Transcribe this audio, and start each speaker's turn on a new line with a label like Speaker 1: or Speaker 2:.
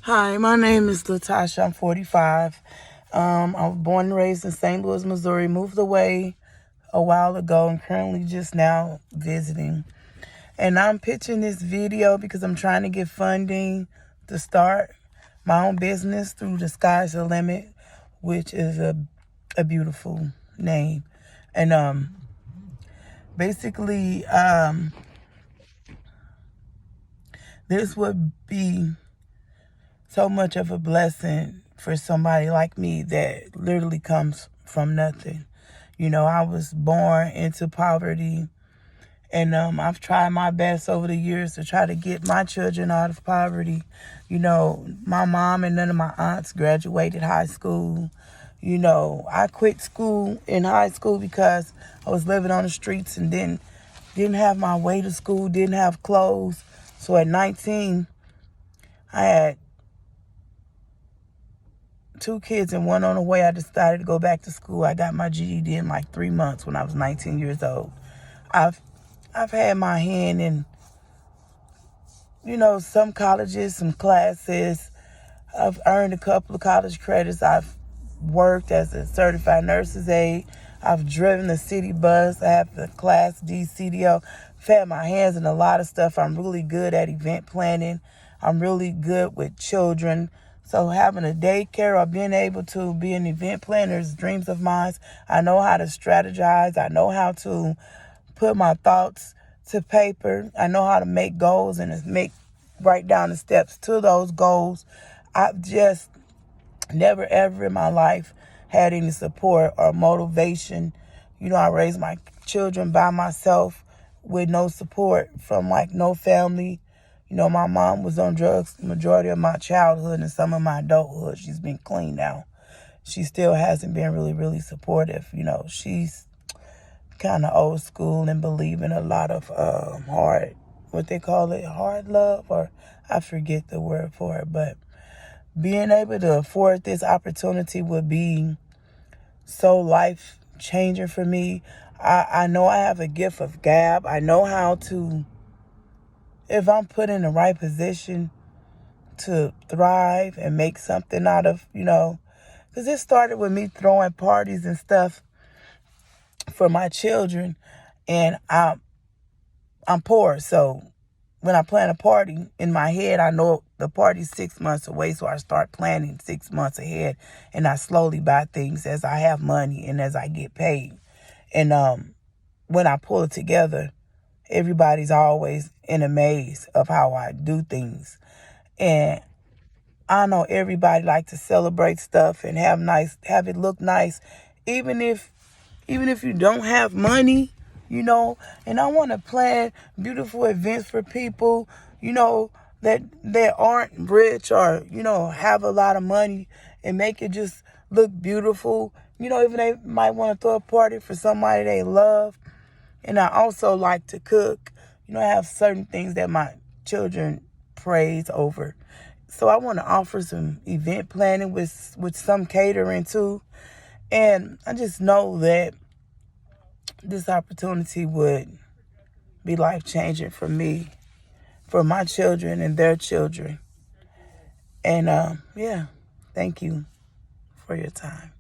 Speaker 1: Hi, my name is Latasha. I'm 45. I was born and raised in St. Louis, Missouri. Moved away a while ago and currently just now visiting. And I'm pitching this video because I'm trying to get funding to start my own business through The Sky's the Limit, which is a beautiful name. And basically, this would be so much of a blessing for somebody like me that literally comes from nothing. You know, I was born into poverty, and I've tried my best over the years to try to get my children out of poverty. You know, my mom and none of my aunts graduated high school. You know, I quit school in high school because I was living on the streets and didn't have my way to school, didn't have clothes. So at 19, I had 2 kids and one on the way. I decided to go back to school. I got my GED in like 3 months when I was 19 years old. I've had my hand in, you know, some colleges, some classes. I've earned a couple of college credits. I've worked as a certified nurse's aide. I've driven the city bus. I have the Class D CDL. I've had my hands in a lot of stuff. I'm really good at event planning. I'm really good with children. So having a daycare or being able to be an event planner is dreams of mine. I know how to strategize. I know how to put my thoughts to paper. I know how to make goals and write down the steps to those goals. I've just never ever in my life had any support or motivation. You know, I raised my children by myself with no support from like no family. You know, my mom was on drugs the majority of my childhood and some of my adulthood. She's been clean now. She still hasn't been really, really supportive. You know, she's kind of old school and believe in a lot of hard love, or I forget the word for it. But being able to afford this opportunity would be so life-changing for me. I know I have a gift of gab. I know how to, if I'm put in the right position to thrive and make something out of, you know, because it started with me throwing parties and stuff for my children, and I'm poor, so when I plan a party in my head, I know the party's 6 months away, so I start planning 6 months ahead, and I slowly buy things as I have money and as I get paid. And when I pull it together, everybody's always in a maze of how I do things. And I know everybody like to celebrate stuff and have it look nice, even if you don't have money, you know. And I want to plan beautiful events for people, you know, that aren't rich or, you know, have a lot of money, and make it just look beautiful. You know, even they might want to throw a party for somebody they love. And I also like to cook. You know, I have certain things that my children praise over. So I want to offer some event planning with some catering too. And I just know that this opportunity would be life-changing for me, for my children and their children. And yeah, thank you for your time.